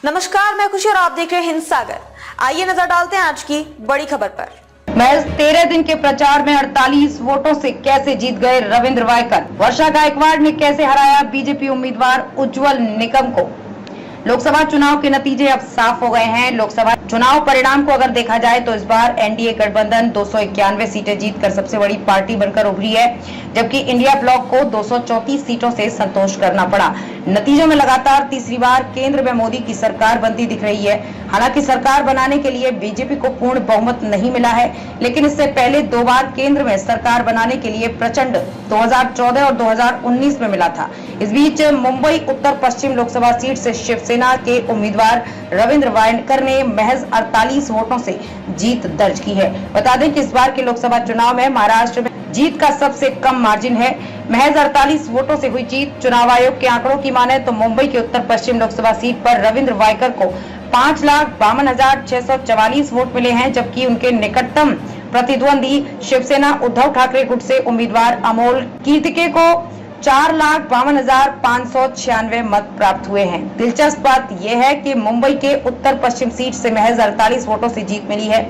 नमस्कार, मैं खुशी और आप देख रहे हैं हिंद सागर। आइए नजर डालते हैं आज की बड़ी खबर पर। महज 13 दिन के प्रचार में 48 वोटों से कैसे जीत गए रविंद्र वायकर। वर्षा गायकवाड़ ने कैसे हराया बीजेपी उम्मीदवार उज्जवल निकम को। लोकसभा चुनाव के नतीजे अब साफ हो गए हैं। लोकसभा चुनाव परिणाम को अगर देखा जाए तो इस बार एनडीए गठबंधन 291 सीटें जीतकर सबसे बड़ी पार्टी बनकर उभरी है, जबकि इंडिया ब्लॉक को 234 सीटों से संतोष करना पड़ा। नतीजों में लगातार तीसरी बार केंद्र में मोदी की सरकार बनती दिख रही है। हालांकि सरकार बनाने के लिए बीजेपी को पूर्ण बहुमत नहीं मिला है, लेकिन इससे पहले 2 बार केंद्र में सरकार बनाने के लिए प्रचंड 2014 और 2019 में मिला था। इस बीच मुंबई उत्तर पश्चिम लोकसभा सीट से शिवसेना के उम्मीदवार रविंद्र वायकर ने महज 48 वोटों से जीत दर्ज की है। बता दें कि इस बार के लोकसभा चुनाव में महाराष्ट्र में जीत का सबसे कम मार्जिन है, महज 48 वोटों से हुई जीत। चुनाव आयोग के आंकड़ों की माने तो मुंबई के उत्तर पश्चिम लोकसभा सीट पर रविंद्र वायकर को 5,52,644 वोट मिले हैं, जबकि उनके निकटतम प्रतिद्वंदी शिवसेना उद्धव ठाकरे गुट से उम्मीदवार अमोल कीर्तिके को 4,52,596 मत प्राप्त हुए हैं। दिलचस्प बात यह है कि मुंबई के उत्तर पश्चिम सीट से महज 48 वोटों से जीत मिली है।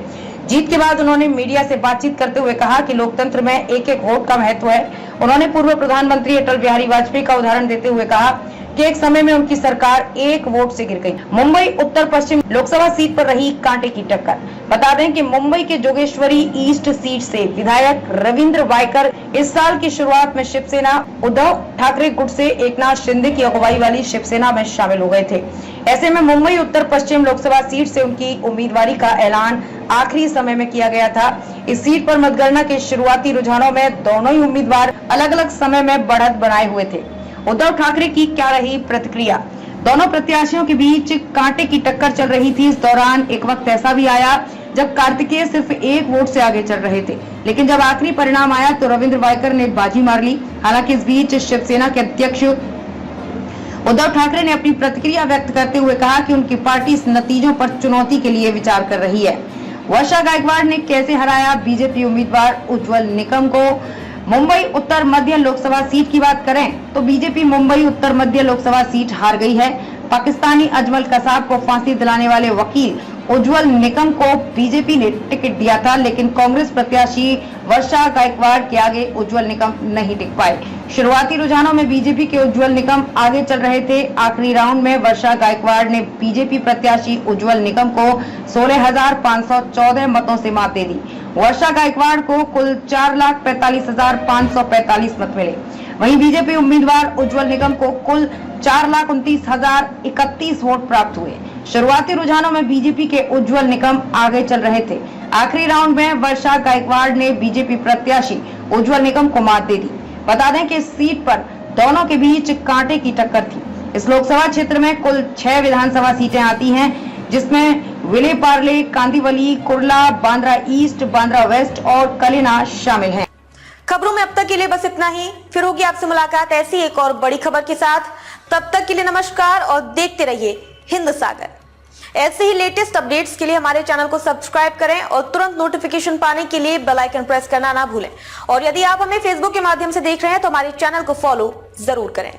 जीत के बाद उन्होंने मीडिया से बातचीत करते हुए कहा कि लोकतंत्र में एक एक वोट का महत्व है। उन्होंने पूर्व प्रधानमंत्री अटल बिहारी वाजपेयी का उदाहरण देते हुए कहा कि एक समय में उनकी सरकार एक वोट से गिर गई। मुंबई उत्तर पश्चिम लोकसभा सीट पर रही कांटे की टक्कर। बता दें कि मुंबई के जोगेश्वरी ईस्ट सीट से विधायक रविंद्र वायकर इस साल की शुरुआत में शिवसेना उद्धव ठाकरे गुट से एकनाथ शिंदे की अगुवाई वाली शिवसेना में शामिल हो गए थे। ऐसे में मुंबई उत्तर पश्चिम लोकसभा सीट से उनकी उम्मीदवारी का ऐलान आखिरी समय में किया गया था। इस सीट पर मतगणना के शुरुआती रुझानों में दोनों ही उम्मीदवार अलग अलग समय में बढ़त बनाए हुए थे। उद्धव ठाकरे की क्या रही प्रतिक्रिया। दोनों प्रत्याशियों के बीच कांटे की टक्कर चल रही थी। इस दौरान एक वक्त ऐसा भी आया जब कार्तिकेय सिर्फ एक वोट से आगे चल रहे थे, लेकिन जब आखिरी परिणाम आया तो रविंद्र वायकर ने बाजी मार ली। हालांकि इस बीच शिवसेना के अध्यक्ष उद्धव ठाकरे ने अपनी प्रतिक्रिया व्यक्त करते हुए कहा कि उनकी पार्टी इस नतीजों पर चुनौती के लिए विचार कर रही है। वर्षा गायकवाड़ ने कैसे हराया बीजेपी उम्मीदवार उज्जवल निकम को। मुंबई उत्तर मध्य लोकसभा सीट की बात करें तो बीजेपी मुंबई उत्तर मध्य लोकसभा सीट हार गई है। पाकिस्तानी अजमल कसाब को फांसी दिलाने वाले वकील उज्जवल निकम को बीजेपी ने टिकट दिया था, लेकिन कांग्रेस प्रत्याशी वर्षा गायकवाड़ के आगे उज्जवल निकम नहीं टिक पाए। शुरुआती रुझानों में बीजेपी के उज्जवल निकम आगे चल रहे थे। आखिरी राउंड में वर्षा गायकवाड़ ने बीजेपी प्रत्याशी उज्जवल निकम को 16,514 मतों से मात दे दी। वर्षा गायकवाड़ को कुल 4,45,545 मत मिले। वहीं बीजेपी उम्मीदवार उज्जवल निकम को कुल 4,29,031 वोट प्राप्त हुए। शुरुआती रुझानों में बीजेपी के उज्जवल निकम आगे चल रहे थे। आखिरी राउंड में वर्षा गायकवाड़ ने बीजेपी प्रत्याशी उज्जवल निकम को मात दे दी। बता दें कि इस सीट पर दोनों के बीच कांटे की टक्कर थी। इस लोकसभा क्षेत्र में कुल 6 विधानसभा सीटें आती हैं, जिसमें विले पार्ले, कांदिवली, कुर्ला, बांद्रा ईस्ट, बांद्रा वेस्ट और कलिना शामिल हैं। खबरों में अब तक के लिए बस इतना ही। फिर होगी आपसे मुलाकात ऐसी एक और बड़ी खबर के साथ। तब तक के लिए नमस्कार और देखते रहिए हिंद सागर। ऐसे ही लेटेस्ट अपडेट्स के लिए हमारे चैनल को सब्सक्राइब करें और तुरंत नोटिफिकेशन पाने के लिए बेल आइकन प्रेस करना ना भूलें। और यदि आप हमें फेसबुक के माध्यम से देख रहे हैं तो हमारे चैनल को फॉलो जरूर करें।